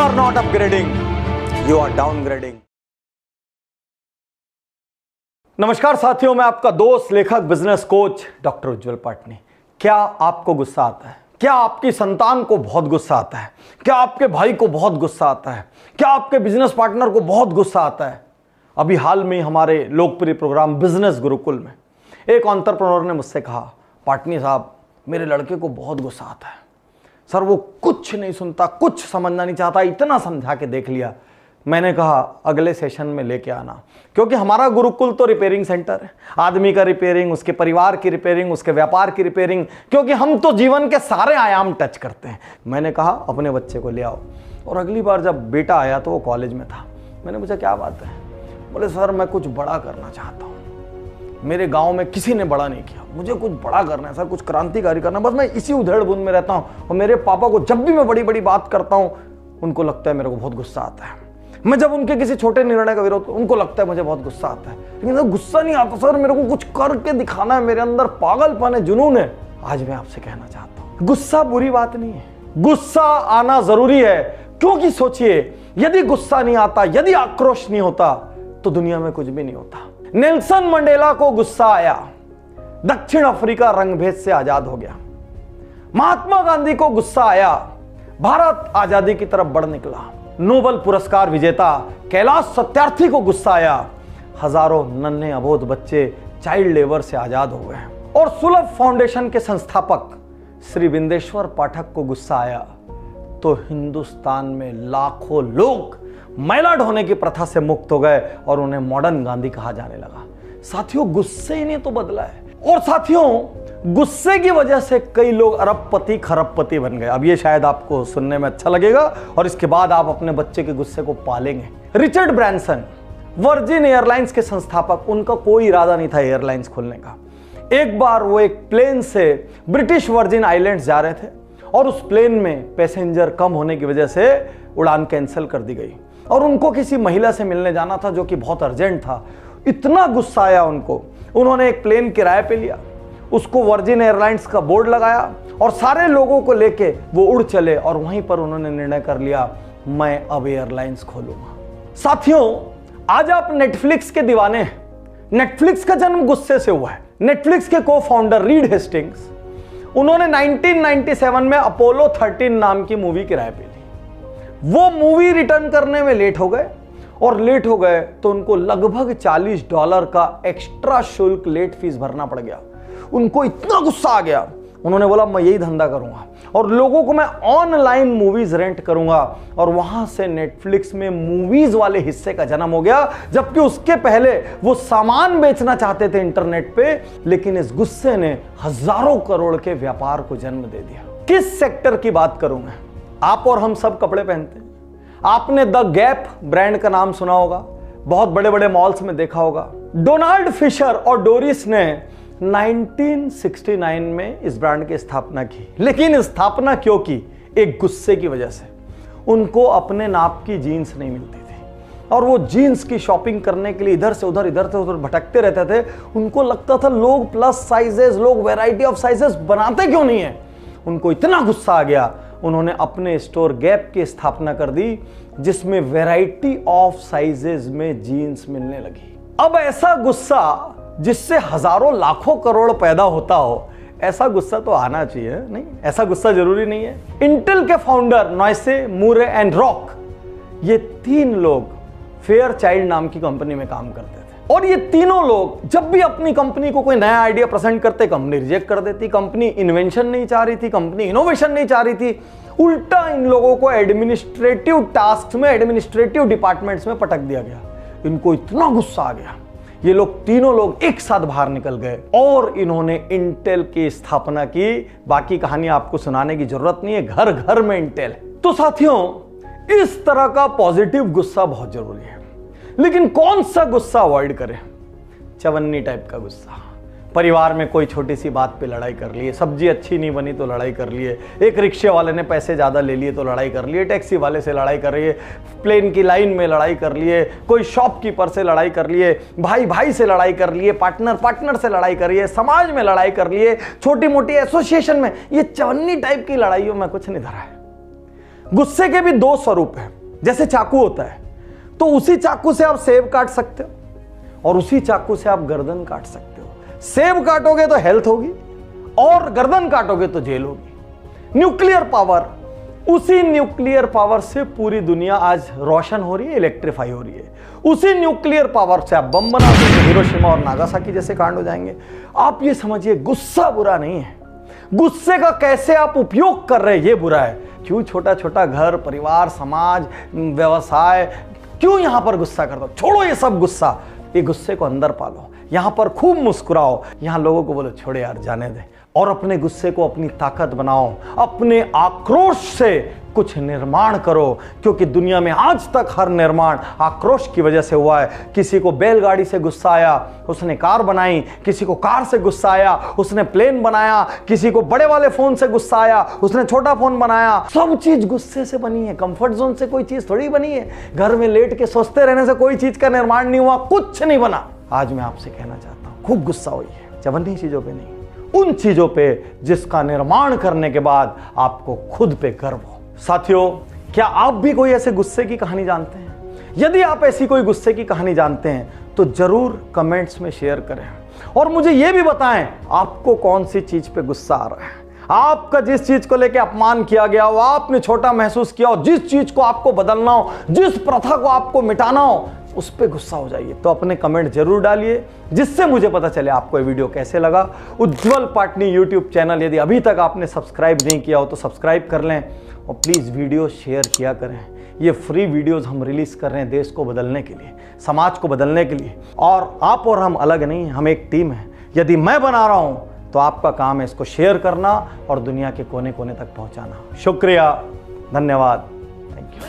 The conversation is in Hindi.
are not upgrading, you are downgrading. नमस्कार साथियों, मैं आपका दोस्त लेखक बिजनेस कोच डॉक्टर उज्जवल पाटनी। क्या आपको गुस्सा आता है? क्या आपकी संतान को बहुत गुस्सा आता है? क्या आपके भाई को बहुत गुस्सा आता है? क्या आपके बिजनेस पार्टनर को बहुत गुस्सा आता है? अभी हाल में हमारे लोकप्रिय प्रोग्राम बिजनेस गुरुकुल में एक एंटरप्रेन्योर ने मुझसे कहा, पाटनी साहब मेरे लड़के को बहुत गुस्सा आता है सर, वो कुछ नहीं सुनता, कुछ समझना नहीं चाहता, इतना समझा के देख लिया। मैंने कहा अगले सेशन में लेके आना, क्योंकि हमारा गुरुकुल तो रिपेयरिंग सेंटर है। आदमी का रिपेयरिंग, उसके परिवार की रिपेयरिंग, उसके व्यापार की रिपेयरिंग, क्योंकि हम तो जीवन के सारे आयाम टच करते हैं। मैंने कहा अपने बच्चे को ले आओ। और अगली बार जब बेटा आया तो वो कॉलेज में था। मैंने पूछा क्या बात है? बोले सर मैं कुछ बड़ा करना चाहता हूँ, मेरे गांव में किसी ने बड़ा नहीं किया, मुझे कुछ बड़ा करना है सर, कुछ क्रांतिकारी करना। बस मैं इसी उधेड़ बुन में रहता हूँ और मेरे पापा को जब भी मैं बड़ी बड़ी बात करता हूँ उनको लगता है मेरे को बहुत गुस्सा आता है। मैं जब उनके किसी छोटे निर्णय का विरोध, उनको लगता है मुझे बहुत गुस्सा आता है। लेकिन सर गुस्सा नहीं आता सर, मेरे को कुछ करके दिखाना है, मेरे अंदर पागलपन है, जुनून है। आज मैं आपसे कहना चाहता हूँ गुस्सा बुरी बात नहीं है, गुस्सा आना जरूरी है। क्योंकि सोचिए यदि गुस्सा नहीं आता, यदि आक्रोश नहीं होता तो दुनिया में कुछ भी नहीं होता। नेल्सन मंडेला को गुस्सा आया, दक्षिण अफ्रीका रंगभेद से आजाद हो गया। महात्मा गांधी को गुस्सा आया, भारत आजादी की तरफ बढ़ निकला। नोबेल पुरस्कार विजेता कैलाश सत्यार्थी को गुस्सा आया, हजारों नन्हे अबोध बच्चे चाइल्ड लेबर से आजाद हो गए। और सुलभ फाउंडेशन के संस्थापक श्री बिंदेश्वर पाठक को गुस्सा आया तो हिंदुस्तान में लाखों लोग मैला ढोने की प्रथा से मुक्त हो गए और उन्हें मॉडर्न गांधी कहा जाने लगा। साथियों गुस्से ही ने तो बदला है। और साथियों गुस्से की वजह से कई लोग अरबपति खरबपति बन गए। अब ये शायद आपको सुनने में अच्छा लगेगा और इसके बाद आप अपने बच्चे के गुस्से को पालेंगे। रिचर्ड ब्रांसन वर्जिन एयरलाइंस के संस्थापक, उनका कोई इरादा नहीं था एयरलाइंस खोलने का। एक बार वो एक प्लेन से ब्रिटिश वर्जिन आइलैंड्स जा रहे थे और उस प्लेन में पैसेंजर कम होने की वजह से उड़ान कैंसिल कर दी गई और उनको किसी महिला से मिलने जाना था जो कि बहुत अर्जेंट था। इतना गुस्सा आया उनको, उन्होंने एक प्लेन किराए पे लिया, उसको वर्जिन एयरलाइंस का बोर्ड लगाया और सारे लोगों को लेके वो उड़ चले और वहीं पर उन्होंने निर्णय कर लिया मैं अब एयरलाइंस खोलूंगा। साथियों आज आप नेटफ्लिक्स के दीवाने हैं। नेटफ्लिक्स का जन्म गुस्से से हुआ है। नेटफ्लिक्स के को फाउंडर रीड हेस्टिंग्स, उन्होंने 1997 में अपोलो 13 नाम की मूवी किराए पे ली। वो मूवी रिटर्न करने में लेट हो गए और लेट हो गए तो उनको लगभग $40 का एक्स्ट्रा शुल्क लेट फीस भरना पड़ गया। उनको इतना गुस्सा आ गया, उन्होंने बोला मैं यही धंधा करूंगा और लोगों को मैं ऑनलाइन मूवीज रेंट करूंगा। और वहां से नेटफ्लिक्स में मूवीज वाले हिस्से का जन्म हो गया, जबकि उसके पहले वो सामान बेचना चाहते थे इंटरनेट पे। लेकिन इस गुस्से ने हजारों करोड़ के व्यापार को जन्म दे दिया। किस सेक्टर की बात करूं मैं? आप और हम सब कपड़े पहनते हैं। आपने द गैप ब्रांड का नाम सुना होगा, बहुत बड़े बड़े मॉल्स में देखा होगा। डोनाल्ड फिशर और डोरिस ने 1969 में इस ब्रांड की स्थापना की। लेकिन स्थापना क्यों की? एक गुस्से की वजह से। उनको अपने नाप की जीन्स नहीं मिलती थी और वो जीन्स की शॉपिंग करने के लिए इधर से उधर भटकते रहते थे। उनको लगता था लोग प्लस साइजेस, लोग वैरायटी ऑफ साइजेस बनाते क्यों नहीं है। उनको इतना गुस्सा आ गया, उन्होंने अपने स्टोर गैप की स्थापना कर दी जिसमें वैरायटी ऑफ साइजेस में जीन्स मिलने लगी। अब ऐसा गुस्सा जिससे हजारों लाखों करोड़ पैदा होता हो, ऐसा गुस्सा तो आना चाहिए। नहीं, ऐसा गुस्सा जरूरी नहीं है। इंटेल के फाउंडर नॉयसे, मूरे एंड रॉक, ये 3 लोग फेयर चाइल्ड नाम की कंपनी में काम करते थे। और ये तीनों लोग जब भी अपनी कंपनी को कोई नया आइडिया प्रेजेंट करते, कंपनी रिजेक्ट कर देती। कंपनी इन्वेंशन नहीं चाह रही थी, कंपनी इनोवेशन नहीं चाह रही थी। उल्टा इन लोगों को एडमिनिस्ट्रेटिव टास्क में, एडमिनिस्ट्रेटिव डिपार्टमेंट्स में पटक दिया गया। इनको इतना गुस्सा आ गया, ये लोग तीनों लोग एक साथ बाहर निकल गए और इन्होंने इंटेल की स्थापना की। बाकी कहानी आपको सुनाने की जरूरत नहीं है, घर घर में इंटेल है। तो साथियों इस तरह का पॉजिटिव गुस्सा बहुत जरूरी है। लेकिन कौन सा गुस्सा अवॉइड करें? चवन्नी टाइप का गुस्सा। परिवार में कोई छोटी सी बात पे लड़ाई कर लिए, सब्जी अच्छी नहीं बनी तो लड़ाई कर लिए, एक रिक्शे वाले ने पैसे ज़्यादा ले लिए तो लड़ाई कर लिए, टैक्सी वाले से लड़ाई कर लिए, प्लेन की लाइन में लड़ाई कर लिए, कोई शॉपकीपर से लड़ाई कर लिए, भाई भाई से लड़ाई कर लिए, पार्टनर पार्टनर से लड़ाई कर लिए, समाज में लड़ाई कर लिए, छोटी मोटी एसोसिएशन में। ये चवन्नी टाइप की लड़ाइयों में कुछ नहीं धरा है। गुस्से के भी 2 स्वरूप हैं। जैसे चाकू होता है, तो उसी चाकू से आप सेब काट सकते हो और उसी चाकू से आप गर्दन काट सकते हो। सेब काटोगे तो हेल्थ होगी और गर्दन काटोगे तो जेल होगी। न्यूक्लियर पावर, उसी न्यूक्लियर पावर से पूरी दुनिया आज रोशन हो रही है, इलेक्ट्रीफाई हो रही है। उसी न्यूक्लियर पावर से आप बम बनाते हो, हिरोशिमा और नागासाकी जैसे कांड हो जाएंगे। आप ये समझिए, गुस्सा बुरा नहीं है, गुस्से का कैसे आप उपयोग कर रहे हैं ये बुरा है। क्यों छोटा छोटा घर, परिवार, समाज, व्यवसाय, क्यों यहां पर गुस्सा कर दो? छोड़ो ये सब गुस्सा, ये गुस्से को अंदर पालो, यहां पर खूब मुस्कुराओ, यहां लोगों को बोलो छोड़े यार, जाने दे, और अपने गुस्से को अपनी ताकत बनाओ, अपने आक्रोश से कुछ निर्माण करो। क्योंकि दुनिया में आज तक हर निर्माण आक्रोश की वजह से हुआ है। किसी को बैलगाड़ी से गुस्सा आया, उसने कार बनाई, किसी को कार से गुस्सा आया, उसने प्लेन बनाया, किसी को बड़े वाले फोन से गुस्सा आया, उसने छोटा फोन बनाया। सब चीज गुस्से से बनी है, कंफर्ट जोन से कोई चीज थोड़ी बनी है। घर में लेट के सोचते रहने से कोई चीज का निर्माण नहीं हुआ, कुछ नहीं बना। आज मैं आपसे कहना चाहता हूं, खूब गुस्सा हुई है, चवन्नी चीजों पे नहीं, उन चीजों पे जिसका निर्माण करने के बाद आपको खुद पे गर्व हो। साथियों, क्या आप भी कोई ऐसे गुस्से की कहानी जानते हैं? यदि आप ऐसी कोई गुस्से की कहानी जानते हैं तो जरूर कमेंट्स में शेयर करें और मुझे यह भी बताएं आपको कौन सी चीज पे गुस्सा आ रहा है। आपका जिस चीज को लेकर अपमान किया गया हो, आपने छोटा महसूस किया हो, जिस चीज को आपको बदलना हो, जिस प्रथा को आपको मिटाना हो, उस पे गुस्सा हो जाइए। तो अपने कमेंट जरूर डालिए जिससे मुझे पता चले आपको ये वीडियो कैसे लगा। उज्ज्वल पाटनी यूट्यूब चैनल यदि अभी तक आपने सब्सक्राइब नहीं किया हो तो सब्सक्राइब कर लें और प्लीज़ वीडियो शेयर किया करें। ये फ्री वीडियोस हम रिलीज कर रहे हैं देश को बदलने के लिए, समाज को बदलने के लिए। और आप और हम अलग नहीं हैं, हम एक टीम है। यदि मैं बना रहा हूँ तो आपका काम है इसको शेयर करना और दुनिया के कोने कोने तक पहुँचाना। शुक्रिया, धन्यवाद, थैंक यू।